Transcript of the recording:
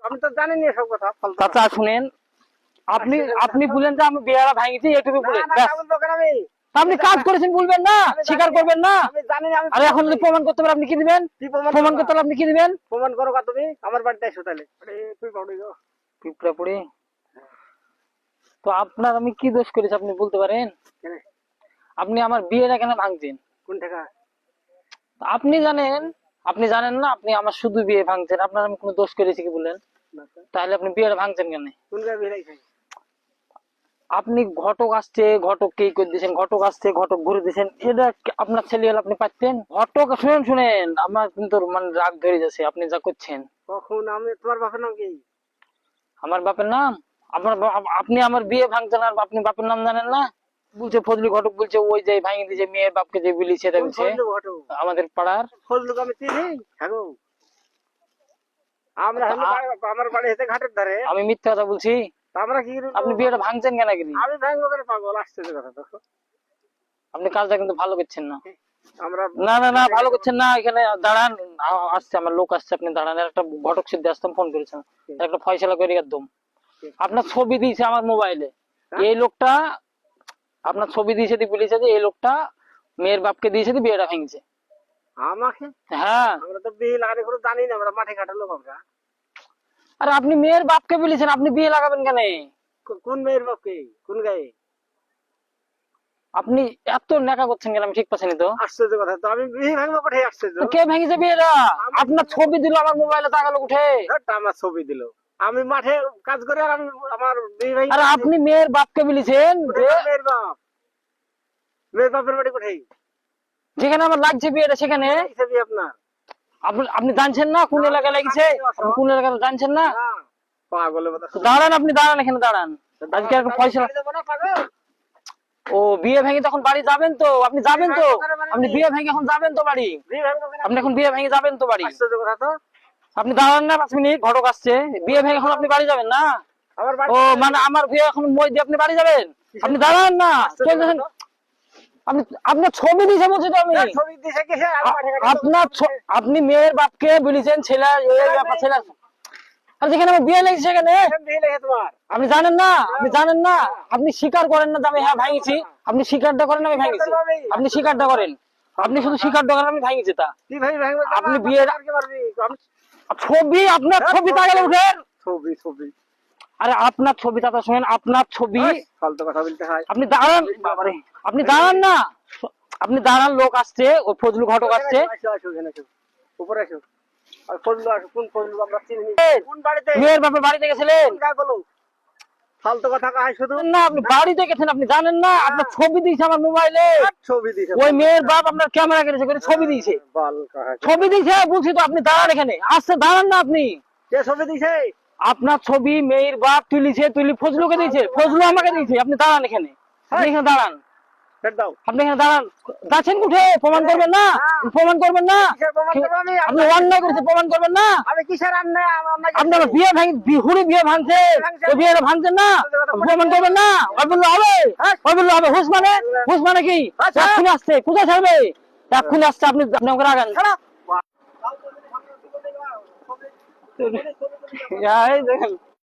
আমি তো জানি না সব কথা। চাচা শুনেন, আপনি আপনি বলেন যে আমি বিয়েটা ভাঙিছি, এটুকু বলেন ব্যাস। আপনি কাজ করেছেন বলবেন না, স্বীকার করবেন না। আমি জানি না। আর এখন যদি প্রমাণ করতে পারে আপনি কি দিবেন? প্রমাণ করতে পারলে আপনি কি দিবেন? প্রমাণ করো কা তুমি আমার বাড়িতে এসো তাহলে। তুই পাউনি গো পিঁপড়া পড়ে। তো আপনার আমি কি দোষ করেছি আপনি বলতে পারেন? আপনি আমার বিয়েটা কেন ভাঙছেন? কোন টাকা? আপনি জানেন, আপনি জানেন না আপনি আমার শুধু বিয়ে ভাঙছেন, আপনার আমি কোনো দোষ করেছি কি বলেন? তাহলে আপনি বিয়েটা ভাঙছেন কেন? কোন গায়ে বিয়ে লাগছে? আপনি ঘটক আসছে, ঘটক কে করে দিয়েছেন, ঘটক আসছে ঘটক ঘুরে দিয়েছেন, এটা আপনার ছেলে হলে আপনি পারতেন? ঘটক শুনেন শুনেন, আমার কিন্তু মানে রাগ ধরে যাচ্ছে আপনি যা করছেন। কখন? আমি তোমার বাপের নাম কি? আমার বাপের নাম? আপনি আমার বিয়ে ভাঙছেন আর আপনি বাপের নাম জানেন না? বলছে ফজলি ঘটক, বলছে ওই যে ভাঙি দিয়েছে মেয়ের বাপকে যে বিলিছে বলছে আমাদের পাড়ার ফজলুক আমি চিনি। হ্যাঁ গো, আমরা আমার বাড়ি হেতে ঘাটের ধারে। আমি মিথ্যা কথা বলছি? আমরা কি আপনি বিয়েটা ভাঙছেন কেন? আমি ভাঙবো করে পাগল আসছে যে কথা। দেখো আপনি কাজটা কিন্তু ভালো করছেন না। আমরা না না না, ভালো করছেন না। এখানে দাঁড়ান, আসছে আমার লোক আসছে, আপনি দাঁড়ান। একটা ঘটক সিদ্ধি আসতাম, ফোন করেছেন, একটা ফয়সালা করে একদম। আপনার ছবি দিয়েছে আমার মোবাইলে, এই লোকটা আপনার ছবি দিয়েছে, বলেছে যে এই লোকটা মেয়ের বাপকে দিয়েছে, বিয়েটা ভেঙেছে। আমাকে? হ্যাঁ। আমরা তো বিয়ে লাগানি করে জানি না, আমরা মাঠে ঘাটের লোক আমরা। আরে আপনি মেয়ের বাপকে বলেছেন, আপনি বিয়ে লাগাবেন কেন? কোন মেয়ের বাপকে? কোন গায়ে? আপনি এত নেকা করছেন কেন? আমি ঠিক পাচ্ছি তো। আশ্চর্য কথা তো, আমি বিয়ে ভাঙবো কোথায়? আশ্চর্য। কে ভেঙেছে বিয়েটা? আপনার ছবি দিল আমার মোবাইলে, তাকালো উঠে। আমার ছবি দিল, আমি মাঠে কাজ করে আর আমি আমার বিয়ে ভাঙি। আরে আপনি মেয়ের বাপকে বলেছেন যে মেয়ের বাপ? মেয়ের বাপের বাড়ি কোথায়? যেখানে আমার লাগছে বিয়েটা সেখানে। আপনার আপনি জানছেন না কোন এলাকায় লাগছে? আপনি কোন এলাকায় জানছেন না? পাগল। দাঁড়ান, আপনি দাঁড়ান, এখানে দাঁড়ান। আজকে একটা ফয়সালা। ও বিয়ে ভেঙে তখন বাড়ি যাবেন তো? আপনি যাবেন তো? আপনি বিয়ে ভেঙে এখন যাবেন তো বাড়ি? আপনি এখন বিয়ে ভেঙে যাবেন তো বাড়ি? আপনি দাঁড়ান না 5 মিনিট, ঘটক আসছে। বিয়ে ভেঙে এখন আপনি বাড়ি যাবেন না? ও মানে আমার বিয়ে এখন মই দিয়ে আপনি বাড়ি যাবেন? আপনি দাঁড়ান না, চলছেন। আপনি আপনার ছবি দিয়েছে বলছি তো আমি। আপনি মেয়ের বাপকে বলেছেন ছেলে ছেলে, আর যেখানে আমার বিয়ে লেগেছে সেখানে আপনি জানেন না? আপনি জানেন না? আপনি স্বীকার করেন না যে আমি হ্যাঁ ভাঙিছি? আপনি স্বীকারটা করেন আমি ভাঙিছি? আপনি স্বীকারটা করেন, আপনি শুধু স্বীকারটা করেন আমি ভাঙিছি তা। আপনি বিয়ের ছবি, আপনার ছবি তাকালে উঠেন। ছবি আরে আপনার ছবি তাতা শুনেন, আপনার ছবি। ফালতু কথা বলতে হয়। আপনি দাঁড়ান বাবারে, আপনি দাঁড়ান না, আপনি দাঁড়ান। লোক আসছে, ওই ফজলু ঘটক আসছে। উপরে আসো। আর ফজলু আসো। কোন ফজলু? আমরা চিনি। কোন বাড়িতে? মেয়ের বাপের বাড়িতে গেছিলেন? ফালতু কথা কয় শুধু না, আপনি বাড়িতে গেছেন, আপনি জানেন না? আপনার ছবি দিয়েছে আমার মোবাইলে। ছবি দিছে ওই মেয়ের বাপ আপনার ক্যামেরা কেটেছে করে ছবি দিয়েছে। ছবি দিয়েছে বলছি তো, আপনি দাঁড়ান এখানে। আসছে, দাঁড়ান না আপনি। কে ছবি দিছে? আপনার ছবি মেয়ের বাপ তুলিছে, ফজলুকে দিয়েছে, ফজলু আমাকে দিয়েছে। আপনি দাঁড়ান এখানে, আপনি এখানে দাঁড়ান। আপনি এখানে দাঁড়ান। যাচ্ছেন উঠে? প্রমাণ করবেন না? প্রমাণ করবেন না? আপনি অন্যায় করেছে, প্রমাণ করবেন না? আমি কিসের অন্যায়? আপনার বিয়ে হুড়ি বিয়ে ভাঙছে, ওই বিয়েটা ভাঙছেন না? প্রমাণ করবেন না? ওই বললে হবে? ওই বললে হবে? হুস মানে কি? এক্ষুনি আসছে, কোথায় ছাড়বে? এক্ষুনি আসছে, আপনি আমাকে রাগান। এই দেখেন।